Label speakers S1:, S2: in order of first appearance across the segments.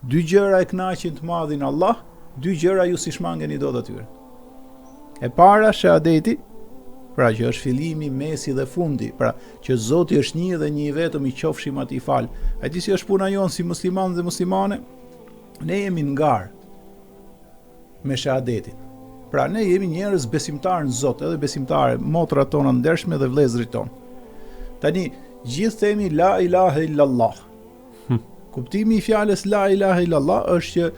S1: Dy gjëra e kënaqin të madhin Allah, dy gjëra ju si shmangeni dot atyre. E para shahadeti, pra që është fillimi, mesi dhe fundi, pra që Zoti është një dhe një i vetëm, i qofshim atij fal. A di si është puna jonë si musliman dhe muslimane? Ne jemi ngar me shahadetin. Pra ne jemi njerëz besimtarë në Zot, edhe besimtare, motrat tona ndershme dhe vëllezërit tonë. Tani gjithë themi la ilaha illallah. Kuptimi i fjalës la ilaha illallah është që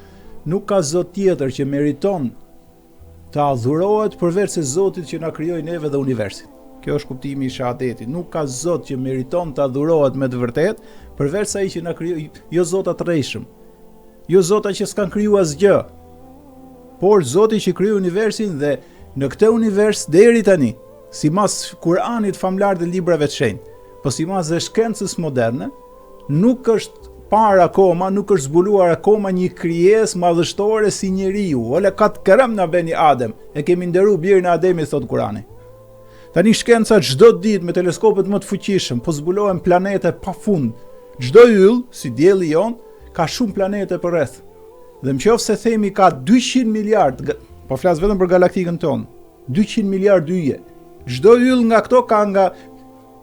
S1: nuk ka Zot tjetër që meriton të adhurohet përveç se Zotit që na krijoi neve dhe universin. Kjo është kuptimi i shahadetit. Nuk ka Zot që meriton të adhurohet me të vërtetë përveç se ai që na krijoi, jo Zota të rrejshëm. Jo Zota që s'kan kriju asgjë. Por Zoti që krijoi universin dhe në këtë univers deri tani, sipas Kuranit famlar dhe librave të shenjtë, po sipas dhe shkencës moderne, nuk është parë akoma, nuk është zbuluar akoma një krijesë madhështore si njeriu. Ole kat kerem na beni Adem, e kemi nderu birin e Ademit, thot Kurani. Tani shkenca çdo ditë me teleskopet më të fuqishëm po zbulohen planete pafund. Çdo yll, si dielli jon, ka shumë planete përreth. Dhe nëse themi ka 200 miliard, po flas vetëm për galaktikën tonë, 200 miliard yje. Çdo yll nga këto ka nga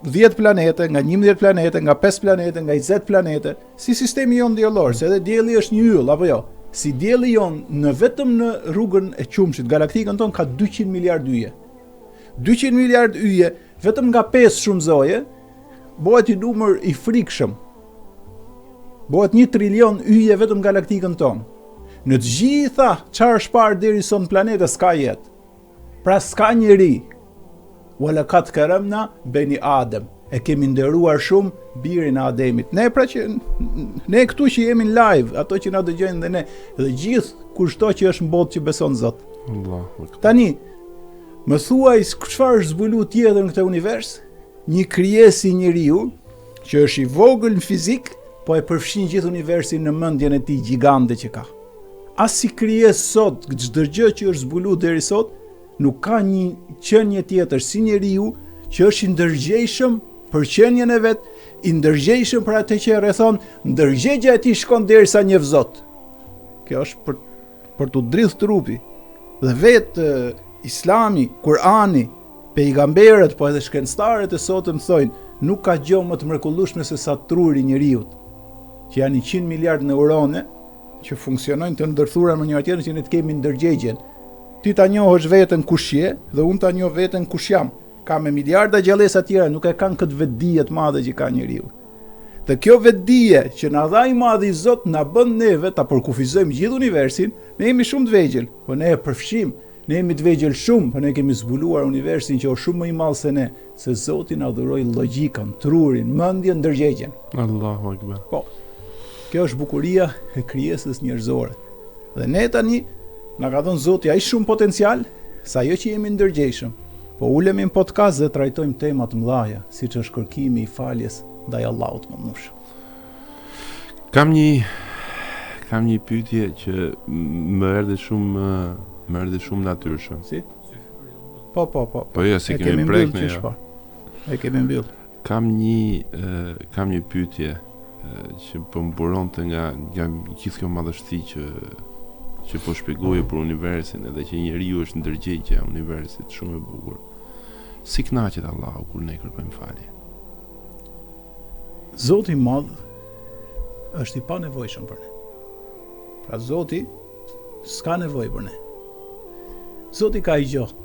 S1: 10 planete, nga 11 planete, nga 5 planete, nga 20 planete, si sistemi jon diellor, se edhe dielli është një yll, apo jo? Si dielli jon në vetëm në rrugën e qumshit, galaktikën tonë ka 200 miliard yje. 200 miliard yje, vetëm nga 5 shumëzoje, bëhet i numër i frikshëm. Bëhet 1 trilion yje vetëm galaktikën tonë. Në të gjitha çfarë është parë deri son planete s'ka jetë. Pra s'ka njeri. Wala kat karamna beni Adem. E kemi nderuar shumë birin e Ademit. Ne pra që ne këtu që jemi në live, ato që na dëgjojnë dhe ne, dhe gjithë kushto që është në botë që beson Zot.
S2: Allahu.
S1: Tani, më thuaj çfarë është zbuluar tjetër në këtë univers? Një krijesë i njeriu që është i vogël në fizik, po e përfshin gjithë universin në mendjen e tij gjigante që ka. As si krijesë sot, çdo gjë që është zbuluar deri sot, nuk ka një qenie tjetër si njeriu që është i ndërgjegjshëm për qenien e vet, i ndërgjegjshëm për atë që e rrethon, ndërgjegja e tij shkon derisa njeh Zot. Kjo është për t'u dridh trupi. Dhe vetë Islami, Kurani, pejgamberët, po edhe shkencëtarët e sotëm thojnë, nuk ka gjë më të mrekullueshme se sa truri i njeriu, që janë 100 miliard neurone që funksionojnë të ndërthura në njëra tjetrën që ne të kemi ndërgjegjen. Ti ta njohësh veten kush je dhe unë ta njoh veten kush jam. Ka me miliarda gjallësa të tjera, nuk e kanë këtë vetdije të madhe që ka njeriu. Dhe kjo vetdije që na dha i madhi Zot na bën neve ta përkufizojmë gjithë universin. Ne jemi shumë të vegjël, po ne e përfshim. Ne jemi të vegjël shumë, po ne kemi zbuluar universin që është shumë më i madh se ne, se Zoti na dhuroi logjikën, trurin, mendjen, ndërgjegjen.
S2: Allahu Akbar.
S1: Po. Kjo është bukuria e krijesës njerëzore. Dhe ne tani na ka dhënë Zoti ai shumë potencial, sa jo që jemi ndërgjegjshëm, po ulemi në podcast dhe trajtojmë tema të mëdha, siç është kërkimi i faljes ndaj Allahut mëdhenush.
S2: Kam një pyetje që më erdhi shumë natyrshëm.
S1: Si? Po.
S2: Po jo, si kemi prek ne.
S1: E kemi mbyll.
S2: Kam një pyetje që po më buronte nga gjithë kjo madhështi që po shpjegoje për universin edhe që njeriu është ndërgjegja e universit, shumë e bukur. Si kënaqet Allahu kur ne kërkojmë falje?
S1: Zoti i madh është i panevojshëm për ne. Pra Zoti s'ka nevojë për ne. Zoti ka i gjotë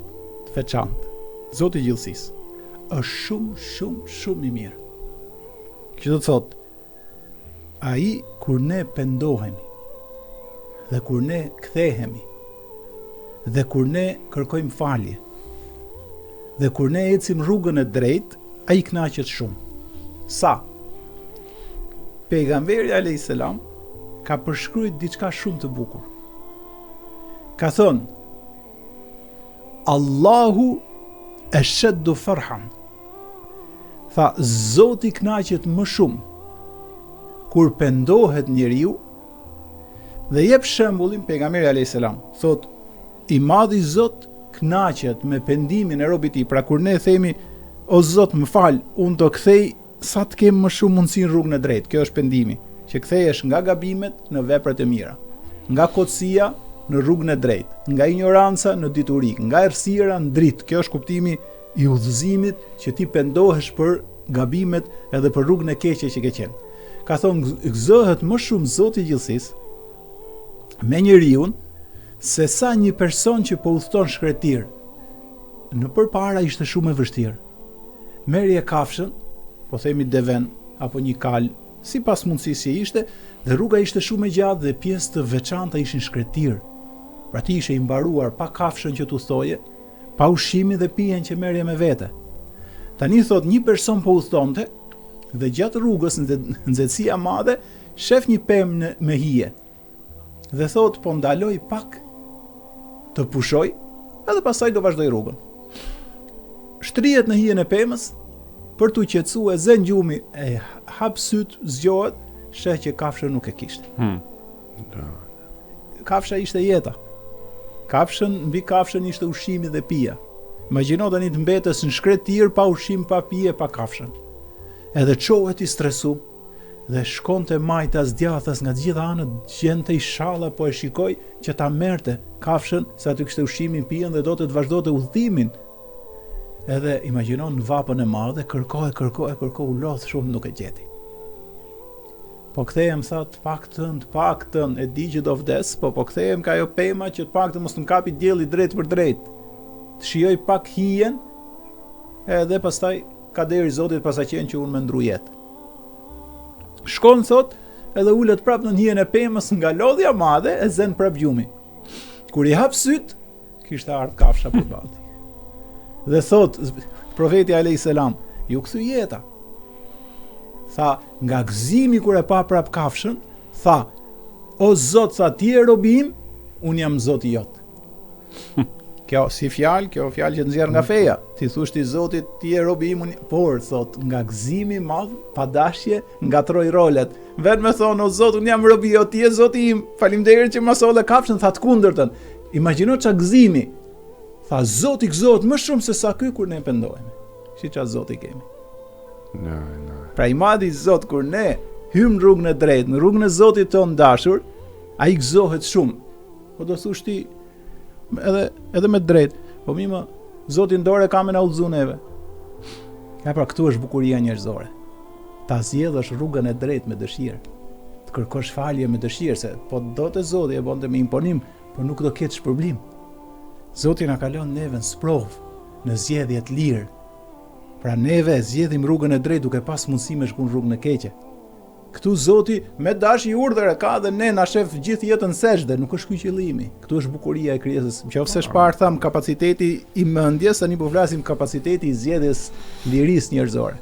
S1: të veçantë. Zoti i gjithësisë është shumë i mirë. Që do të thotë, ai kur ne pendohemi dhe kur ne kthehemi dhe kur ne kërkojmë falje dhe kur ne ecim rrugën e drejtë, ai kënaqet shumë. Sa? Pejgamberi alayhis salam ka përshkruajtur diçka shumë të bukur. Ka thënë: Allahu ashaddu farhan. Tha, Zoti kënaqet më shumë kur pendohet njeriu. Dhe jep shembullin pejgamberi alayhis salam. Thot, i madhi Zot kënaqet me pendimin e robit i. Pra kur ne themi, o Zot më fal, unë do kthej sa të kem më shumë mundësi në rrugën e drejtë. Kjo është pendimi. që kthehesh nga gabimet në veprat e mira, nga kotësia në rrugën e drejtë, nga ignoranca në dituri, nga errësira në dritë. Kjo është kuptimi i udhëzimit, që ti pendohesh për gabimet edhe për rrugën e keqe që ke qenë. Ka thonë, gëzohet më shumë Zoti i gjithësisë me njeriu se sa një person që po udhton shkretir. Në përpara ishte shumë e vështirë. Merrje kafshën, po themi deven apo një kal, sipas mundësisë që ishte, dhe rruga ishte shumë e gjatë dhe pjesë të veçanta ishin shkretir. Pra ti ishe i mbaruar pa kafshën që t'udhtoje, pa ushqimin dhe pijen që merrje me vete. Tani thot, një person po udhtonte dhe gjatë rrugës në nxehtësia madhe shef një pemë me hije. Dhe thot, po ndaloj pak të pushoj, edhe pastaj do vazhdoj rrugën. Shtrihet në hijen e pemës për t'u qetësuar, zën gjumi, e hap syt, zgjohet, sheh që kafshën nuk e kishte. Kafsha ishte jeta. Mbi kafshën ishte ushqimi dhe pija. Imagjino tani të mbetes në shkretir pa ushqim, pa pije, pa kafshën. Edhe çohet i stresu dhe shkonte majtas djathtas nga të gjitha anët, gjente i shalla, po e shikoj që ta merrte kafshën, se aty kishte ushqimin, pijen dhe do të vazhdonte udhëtimin. Edhe imagjinon në vapën e madhe, kërkoi, u lodh shumë, nuk e gjeti. Po kthehem, thot, paktën, e di që do vdes, po kthehem ka ajo pema që të paktën mos të mkapi dielli drejt për drejt. Të shijoj pak hijen, edhe pastaj ka deri Zotit pasaqen që unë më ndru jetë. Shkon, thot, edhe ulet prap në hijen e pemës, nga lodhja madhe e zen prap gjumi. Kur i hap syt, kishte ardhur kafsha përballë. Dhe thot, profeti alayhis salam, ju kthy jeta. Tha, nga gëzimi kur e pa prap kafshën, tha, o Zot, tha, ti je robi im, unë jam Zoti jot. Kjo fjalë që nxjerr nga feja. Ti thush ti Zotit, ti je robi im, por thot, nga gëzimi i madh, pa dashje, ngatroi rolet. Vetëm me thon, o Zot, unë jam robi jot, ti je Zoti im. Faleminderit që më solle kafshën, tha të kundërtën. Imagjino ç'a gëzimi. Tha, Zoti gëzohet më shumë se sa ky kur ne pendohemi. Si ç'a Zoti kemi.
S2: No.
S1: Pra i madhi Zot, kur ne hym në rrugën e drejtë, në rrugën e Zotit ton dashur, ai gëzohet shumë. Po do thush ti edhe me drejt, po më Zoti ndore ka me na udhëzuar neve. Ja, pra këtu është bukuria njerëzore. Ta zgjedhësh rrugën e drejtë me dëshirë. Të kërkosh falje me dëshirë, se po do të Zoti e bonte me imponim, por nuk do ketë shpërblim. Zoti na ka lënë neve në sprovë, në zgjedhje të lirë. Pra neve zgjedhim rrugën e drejtë duke pas mundësi me shku në rrugën e keqe. Këtu Zoti me dashje urdhër e ka dhe ne na shef gjithë jetën sejdë, nuk është ky qëllimi. Këtu është bukuria e krijesës. Nëse shpar tham kapaciteti i mendjes, tani po flasim kapaciteti i zgjedhjes lirisë njerëzore.